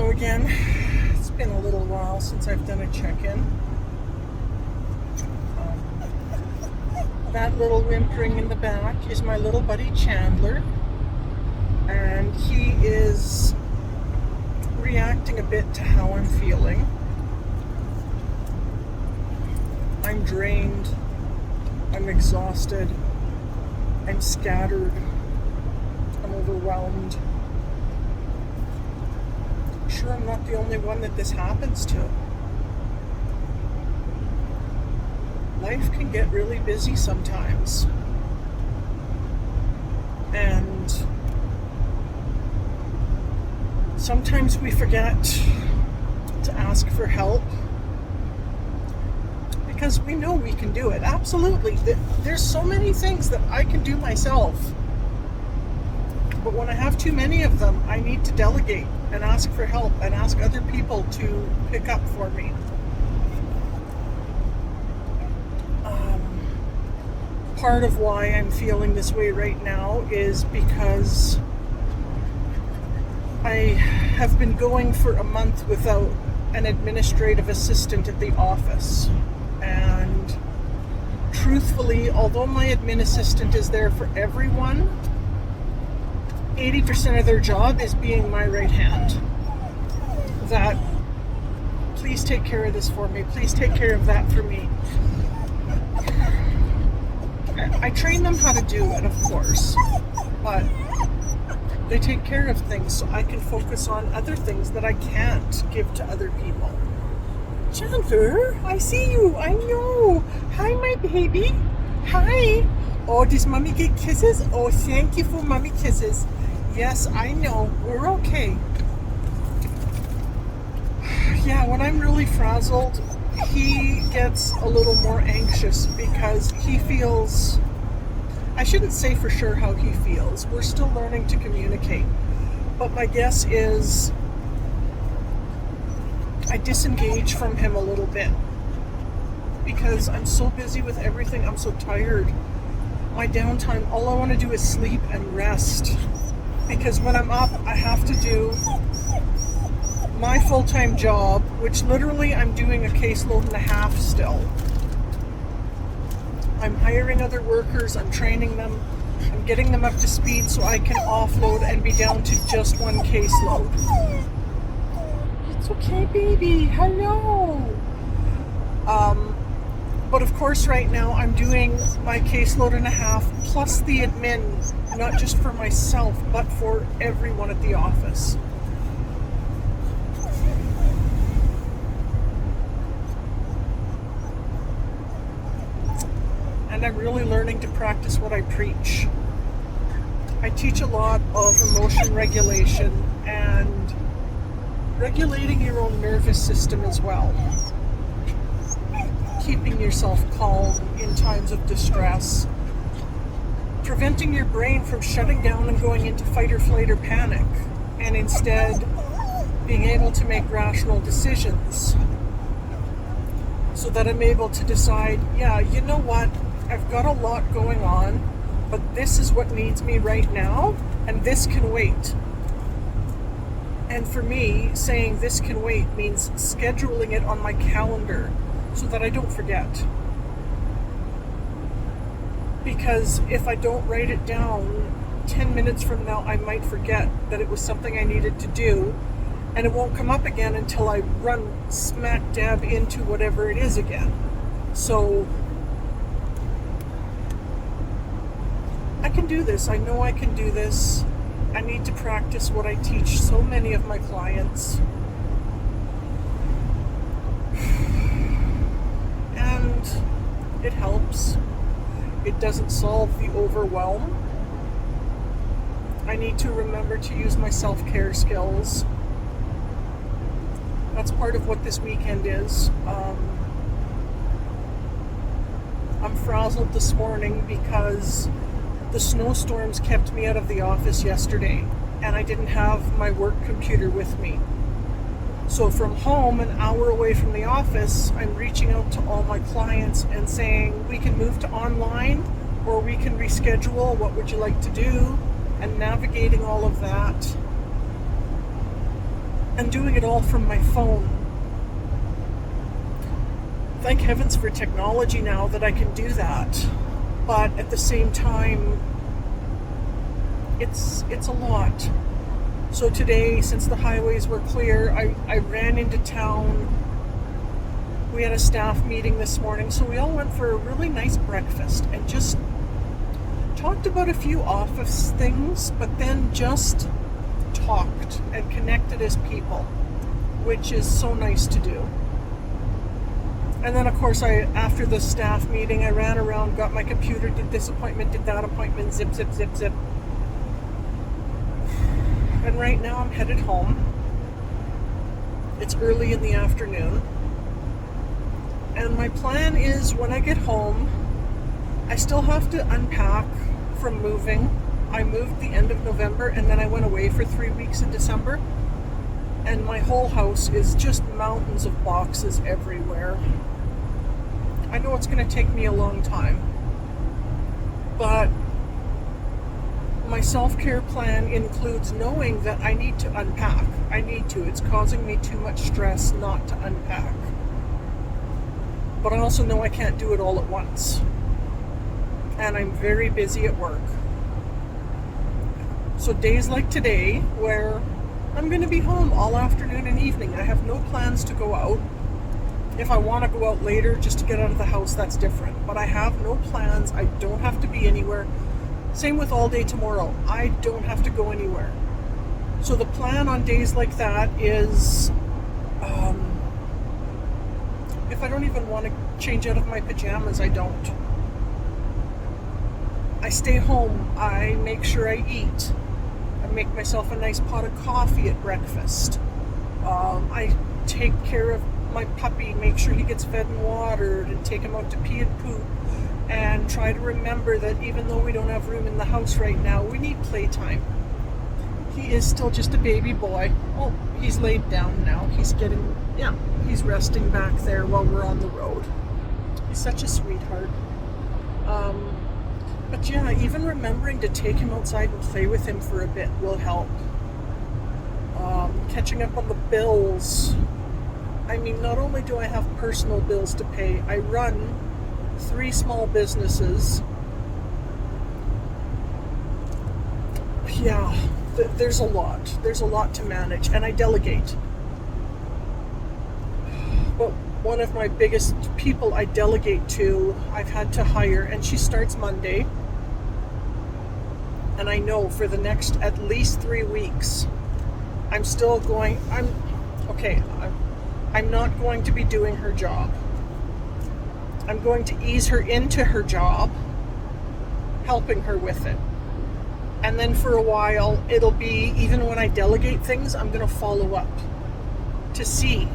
Hello again. It's been a little while since I've done a check-in. That little whimpering in the back is my little buddy Chandler, and he is reacting a bit to how I'm feeling. I'm drained, I'm exhausted, I'm scattered, I'm overwhelmed. Sure, I'm not the only one that this happens to. Life can get really busy sometimes. And sometimes we forget to ask for help because we know we can do it. Absolutely. There's so many things that I can do myself. But when I have too many of them, I need to delegate and ask for help and ask other people to pick up for me. Part of why I'm feeling this way right now is because I have been going for a month without an administrative assistant at the office. And truthfully, although my admin assistant is there for everyone, 80% of their job is being my right hand. That, please take care of this for me, please take care of that for me. I train them how to do it, of course, but they take care of things so I can focus on other things that I can't give to other people. Chandler, I see you, I know. Hi, my baby. Hi. Oh, does mommy get kisses? Oh, thank you for mommy kisses. Yes, I know. We're okay. Yeah, when I'm really frazzled, he gets a little more anxious because he feels, I shouldn't say for sure how he feels. We're still learning to communicate. But my guess is I disengage from him a little bit because I'm so busy with everything. I'm so tired. My downtime, all I want to do is sleep and rest. Because when I'm up, I have to do my full-time job, which literally I'm doing a caseload and a half still. I'm hiring other workers, I'm training them, I'm getting them up to speed so I can offload and be down to just one caseload. It's okay, baby. Hello. But of course right now I'm doing my caseload and a half plus the admin, not just for myself, but for everyone at the office. And I'm really learning to practice what I preach. I teach a lot of emotion regulation and regulating your own nervous system as well. Keeping yourself calm in times of distress. Preventing your brain from shutting down and going into fight or flight or panic. And instead being able to make rational decisions. So that I'm able to decide, yeah, you know what? I've got a lot going on, but this is what needs me right now, and this can wait. And for me, saying this can wait means scheduling it on my calendar so that I don't forget. Because if I don't write it down, 10 minutes from now, I might forget that it was something I needed to do, and it won't come up again until I run smack dab into whatever it is again. So I can do this. I know I can do this. I need to practice what I teach so many of my clients. And it helps. It doesn't solve the overwhelm. I need to remember to use my self-care skills. That's part of what this weekend is. I'm frazzled this morning because the snowstorms kept me out of the office yesterday, and I didn't have my work computer with me. So from home, an hour away from the office, I'm reaching out to all my clients and saying, we can move to online, or we can reschedule. What would you like to do? And navigating all of that. and doing it all from my phone. Thank heavens for technology now that I can do that. But at the same time, it's a lot. So today, since the highways were clear, I ran into town. We had a staff meeting this morning, so we all went for a really nice breakfast and just talked about a few office things, but then just talked and connected as people, which is so nice to do. And then, of course, after the staff meeting, I ran around, got my computer, did this appointment, did that appointment, zip, zip, zip, zip. And right now I'm headed home. It's early in the afternoon. And my plan is when I get home, I still have to unpack from moving. I moved the end of November and then I went away for 3 weeks in December. And my whole house is just mountains of boxes everywhere. I know it's going to take me a long time, but my self-care plan includes knowing that I need to unpack. I need to. It's causing me too much stress not to unpack. But I also know I can't do it all at once. And I'm very busy at work. So days like today, where I'm going to be home all afternoon and evening, I have no plans to go out. If I want to go out later just to get out of the house, that's different. But I have no plans. I don't have to be anywhere. Same with all day tomorrow. I don't have to go anywhere. So the plan on days like that is, if I don't even want to change out of my pajamas, I don't. I stay home. I make sure I eat. I make myself a nice pot of coffee at breakfast. I take care of my puppy, make sure he gets fed and watered, and take him out to pee and poop. And try to remember that even though we don't have room in the house right now, we need playtime. He is still just a baby boy. Oh, he's laid down now. He's resting back there while we're on the road. He's such a sweetheart. But yeah, even remembering to take him outside and play with him for a bit will help. Catching up on the bills. I mean, not only do I have personal bills to pay, I run 3 small businesses. Yeah, there's a lot. There's a lot to manage, and I delegate. But one of my biggest people I delegate to, I've had to hire, and she starts Monday. And I know for the next at least 3 weeks, I'm not going to be doing her job. I'm going to ease her into her job, helping her with it. And then for a while, it'll be, even when I delegate things, I'm going to follow up to see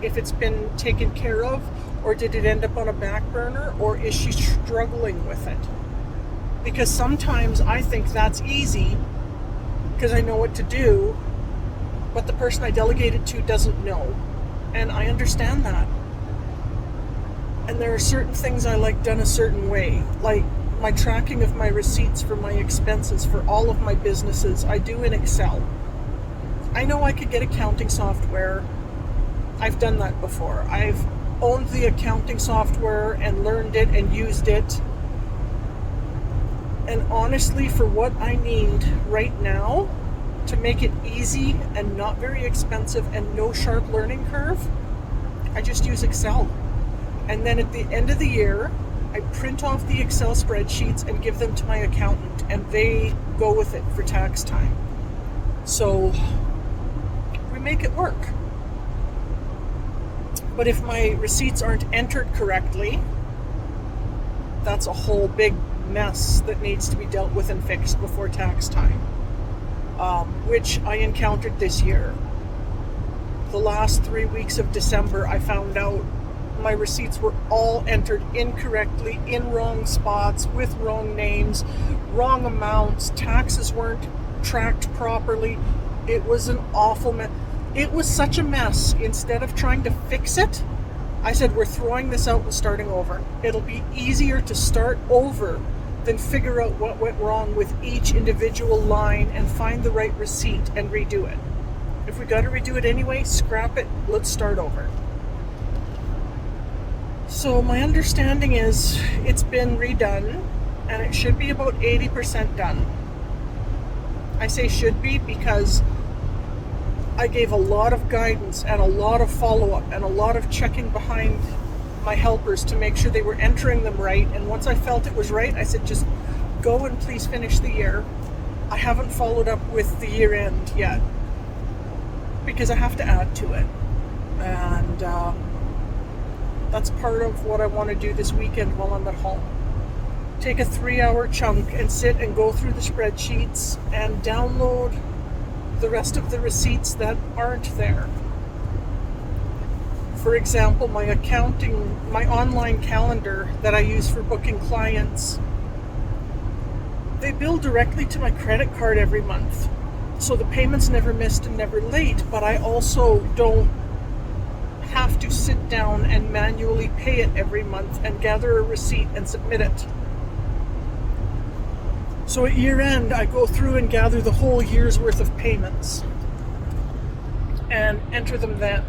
if it's been taken care of, or did it end up on a back burner, or is she struggling with it? Because sometimes I think that's easy because I know what to do, but the person I delegated to doesn't know. And I understand that. And there are certain things I like done a certain way, like my tracking of my receipts for my expenses for all of my businesses, I do in Excel. I know I could get accounting software. I've done that before. I've owned the accounting software and learned it and used it. And honestly, for what I need right now to make it easy and not very expensive and no sharp learning curve, I just use Excel. And then at the end of the year, I print off the Excel spreadsheets and give them to my accountant, and they go with it for tax time. So we make it work. But if my receipts aren't entered correctly, that's a whole big mess that needs to be dealt with and fixed before tax time, which I encountered this year. The last 3 weeks of December, I found out my receipts were all entered incorrectly, in wrong spots, with wrong names, wrong amounts, taxes weren't tracked properly. It was an awful mess. It was such a mess. Instead of trying to fix it, I said, we're throwing this out and starting over. It'll be easier to start over than figure out what went wrong with each individual line and find the right receipt and redo it. If we got to redo it anyway, scrap it. Let's start over. So my understanding is it's been redone and it should be about 80% done. I say should be because I gave a lot of guidance and a lot of follow-up and a lot of checking behind my helpers to make sure they were entering them right. And once I felt it was right, I said, just go and please finish the year. I haven't followed up with the year end yet because I have to add to it. And that's part of what I want to do this weekend while I'm at home. Take a 3-hour chunk and sit and go through the spreadsheets and download the rest of the receipts that aren't there. For example, my online calendar that I use for booking clients, they bill directly to my credit card every month. So the payment's never missed and never late, but I also don't have to sit down and manually pay it every month and gather a receipt and submit it. So at year end, I go through and gather the whole year's worth of payments and enter them then.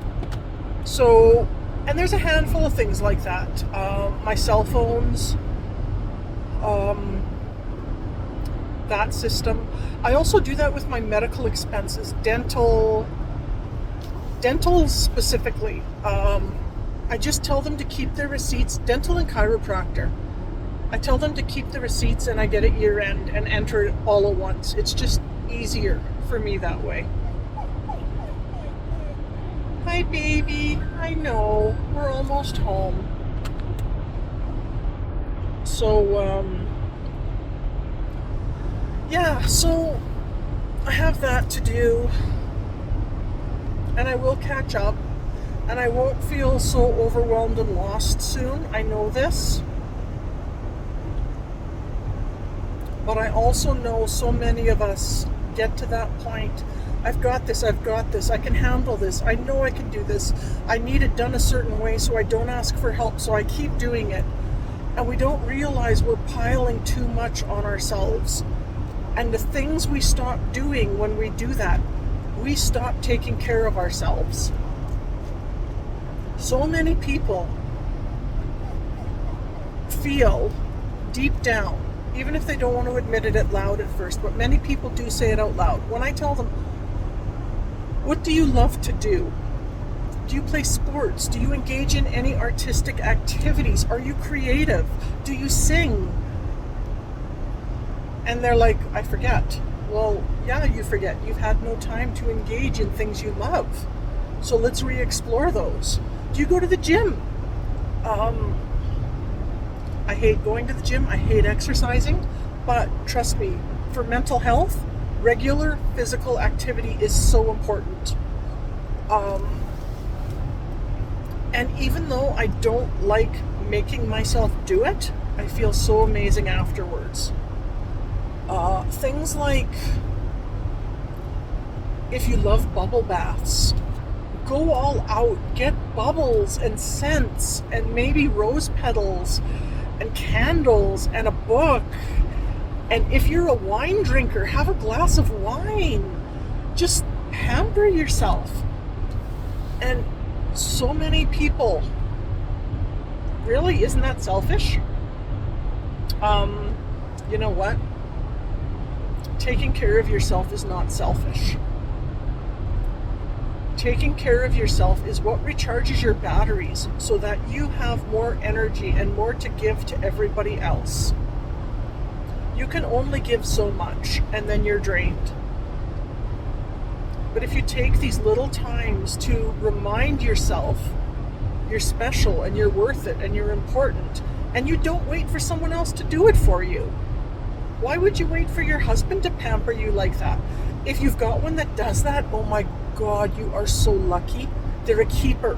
So, and there's a handful of things like that. My cell phones, that system. I also do that with my medical expenses, dental specifically. I just tell them to keep their receipts, dental and chiropractor. I tell them to keep the receipts and I get it year end and enter it all at once. It's just easier for me that way. Hi baby, I know, we're almost home. So, yeah, so I have that to do and I will catch up and I won't feel so overwhelmed and lost soon. I know this. But I also know so many of us get to that point. I've got this, I can handle this, I know I can do this, I need it done a certain way so I don't ask for help, so I keep doing it. And we don't realize we're piling too much on ourselves. And the things we stop doing when we do that, we stop taking care of ourselves. So many people feel deep down, even if they don't want to admit it out loud at first, but many people do say it out loud. When I tell them, what do you love to do? Do you play sports? Do you engage in any artistic activities? Are you creative? Do you sing? And they're like, I forget. Well, yeah, you forget. You've had no time to engage in things you love. So let's re-explore those. Do you go to the gym? I hate going to the gym. I hate exercising. But trust me, for mental health, regular physical activity is so important. And even though I don't like making myself do it, I feel so amazing afterwards. Things like, if you love bubble baths, go all out, get bubbles and scents and maybe rose petals and candles and a book. And if you're a wine drinker, have a glass of wine. Just pamper yourself. And so many people, really, isn't that selfish? You know what? Taking care of yourself is not selfish. Taking care of yourself is what recharges your batteries so that you have more energy and more to give to everybody else. You can only give so much and then you're drained. But if you take these little times to remind yourself you're special and you're worth it and you're important, and you don't wait for someone else to do it for you. Why would you wait for your husband to pamper you like that? If you've got one that does that, oh my God, you are so lucky. They're a keeper.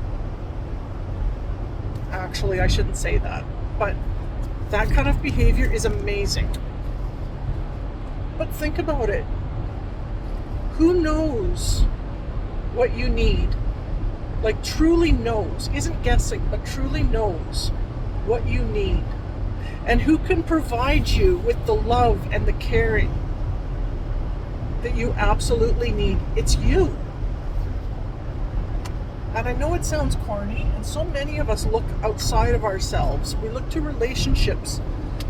Actually, I shouldn't say that, but that kind of behavior is amazing. But think about it. Who knows what you need? Like truly knows, isn't guessing, but truly knows what you need. And who can provide you with the love and the caring that you absolutely need? It's you. And I know it sounds corny, and so many of us look outside of ourselves. We look to relationships.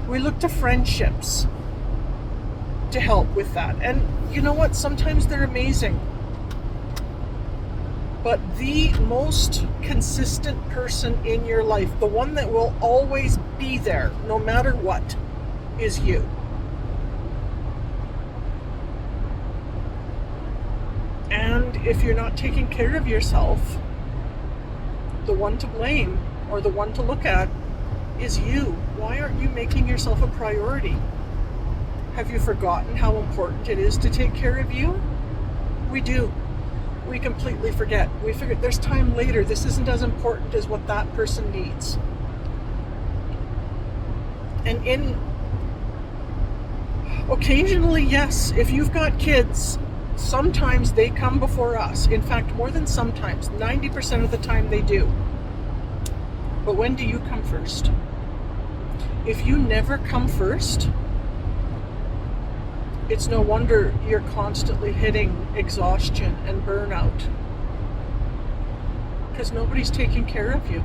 We look to friendships to help with that. And you know what? Sometimes they're amazing. But the most consistent person in your life, the one that will always be there, no matter what, is you. And if you're not taking care of yourself, the one to blame or the one to look at is you. Why aren't you making yourself a priority? Have you forgotten how important it is to take care of you? We do. We completely forget. We figure there's time later. This isn't as important as what that person needs. And occasionally, yes, if you've got kids, sometimes they come before us. In fact, more than sometimes, 90% of the time they do. But when do you come first? If you never come first, it's no wonder you're constantly hitting exhaustion and burnout. Because nobody's taking care of you.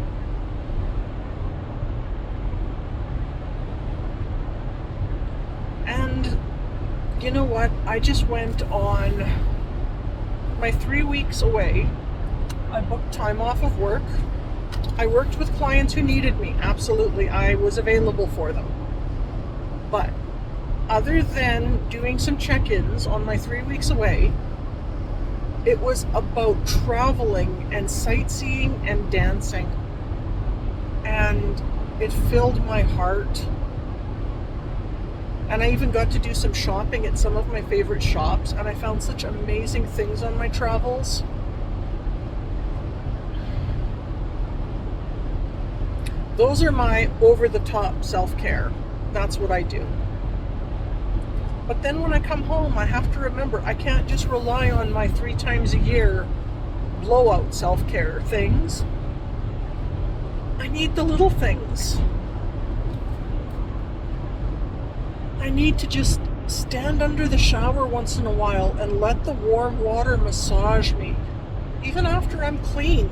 And you know what? I just went on my 3 weeks away. I booked time off of work. I worked with clients who needed me. Absolutely. I was available for them. But other than doing some check-ins on my 3 weeks away, it was about traveling and sightseeing and dancing. And it filled my heart. And I even got to do some shopping at some of my favorite shops, and I found such amazing things on my travels. Those are my over-the-top self-care. That's what I do. But then when I come home, I have to remember I can't just rely on my 3 times a year blowout self-care things. I need the little things. I need to just stand under the shower once in a while and let the warm water massage me, even after I'm clean.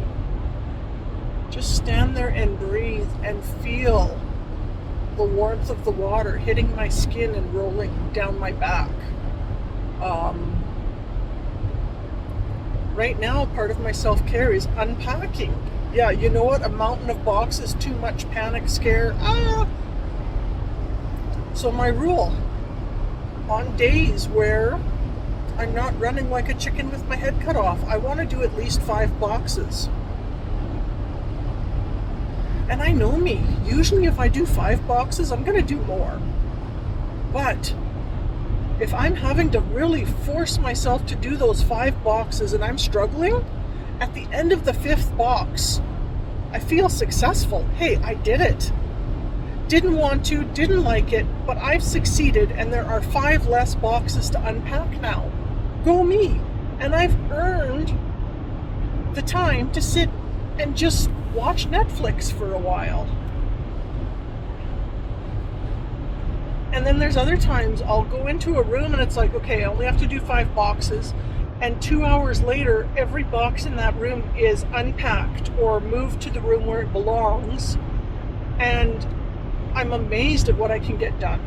Just stand there and breathe and feel the warmth of the water hitting my skin and rolling down my back. Right now, part of my self-care is unpacking. Yeah, you know what? A mountain of boxes, too much panic scare. So my rule, on days where I'm not running like a chicken with my head cut off, I want to do at least 5 boxes. And I know me. Usually if I do 5 boxes, I'm going to do more. But if I'm having to really force myself to do those 5 boxes and I'm struggling, at the end of the 5th box, I feel successful. Hey, I did it. Didn't want to, didn't like it, but I've succeeded, and there are 5 less boxes to unpack now. Go me. And I've earned the time to sit and just watch Netflix for a while. And then there's other times I'll go into a room and it's like, okay, I only have to do 5 boxes. And 2 hours later, every box in that room is unpacked or moved to the room where it belongs. And I'm amazed at what I can get done.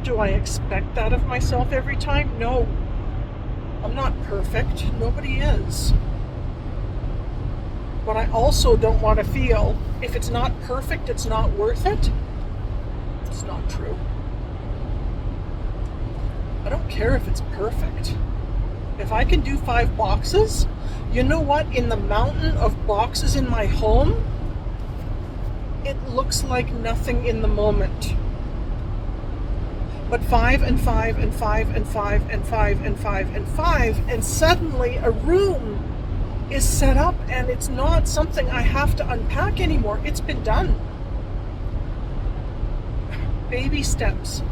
Do I expect that of myself every time? No. I'm not perfect. Nobody is. But I also don't want to feel, if it's not perfect, it's not worth it. It's not true. I don't care if it's perfect. If I can do 5 boxes, you know what? In the mountain of boxes in my home, it looks like nothing in the moment. But 5 and 5 and 5 and 5 and 5 and 5 and 5, and suddenly a room is set up and it's not something I have to unpack anymore. It's been done. Baby steps.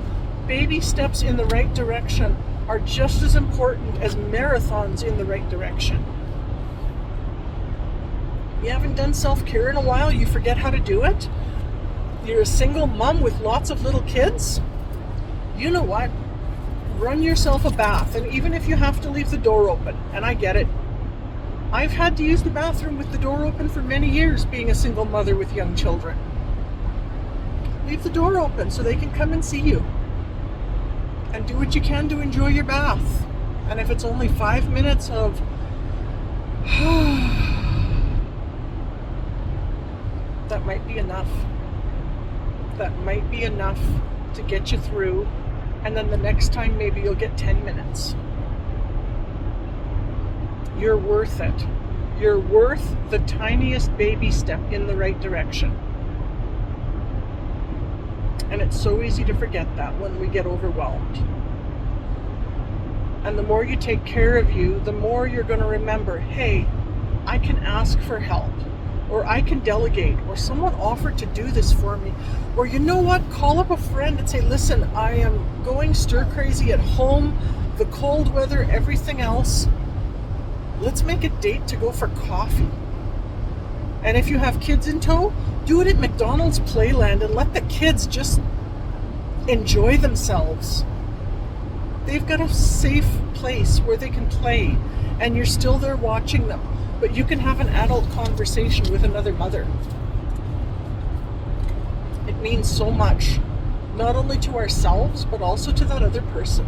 Baby steps in the right direction are just as important as marathons in the right direction. You haven't done self-care in a while, you forget how to do it. You're a single mom with lots of little kids. You know what? Run yourself a bath, and even if you have to leave the door open, and I get it, I've had to use the bathroom with the door open for many years, being a single mother with young children. Leave the door open so they can come and see you. And do what you can to enjoy your bath. And if it's only 5 minutes of that might be enough. That might be enough to get you through. And then the next time maybe you'll get 10 minutes. You're worth it. You're worth the tiniest baby step in the right direction. And it's so easy to forget that when we get overwhelmed. And the more you take care of you, the more you're going to remember, hey, I can ask for help, or I can delegate, or someone offered to do this for me. Or you know what, call up a friend and say, listen, I am going stir crazy at home, the cold weather, everything else. Let's make a date to go for coffee. And if you have kids in tow, do it at McDonald's Playland and let the kids just enjoy themselves. They've got a safe place where they can play, and you're still there watching them. But you can have an adult conversation with another mother. It means so much, not only to ourselves, but also to that other person.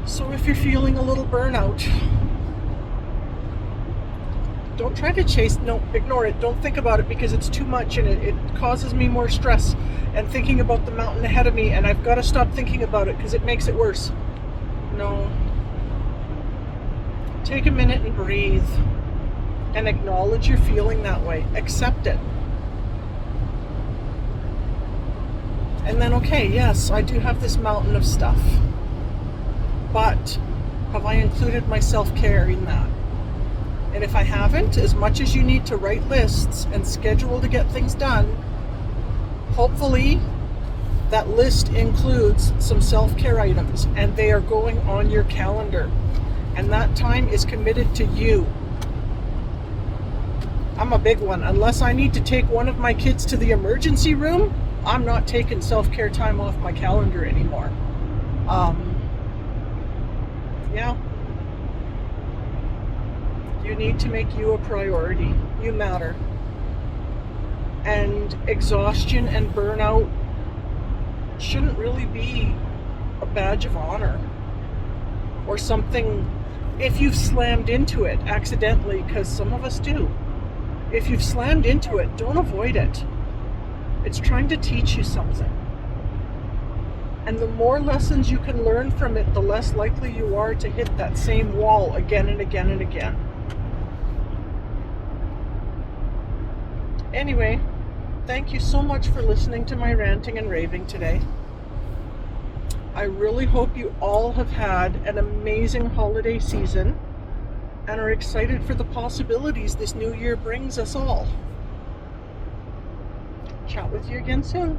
So if you're feeling a little burnout, don't try to ignore it. Don't think about it, because it's too much and it causes me more stress and thinking about the mountain ahead of me, and I've got to stop thinking about it because it makes it worse. No. Take a minute and breathe and acknowledge you're feeling that way. Accept it. And then, okay, yes, I do have this mountain of stuff, but have I included my self-care in that? And if I haven't, as much as you need to write lists and schedule to get things done, hopefully that list includes some self-care items and they are going on your calendar. And that time is committed to you. I'm a big one. Unless I need to take one of my kids to the emergency room, I'm not taking self-care time off my calendar anymore. Yeah. You need to make you a priority. You matter. And exhaustion and burnout shouldn't really be a badge of honor or something. If you've slammed into it accidentally, because some of us do, if you've slammed into it, don't avoid it. It's trying to teach you something. And the more lessons you can learn from it, the less likely you are to hit that same wall again and again and again. Anyway, thank you so much for listening to my ranting and raving today. I really hope you all have had an amazing holiday season and are excited for the possibilities this new year brings us all. Chat with you again soon.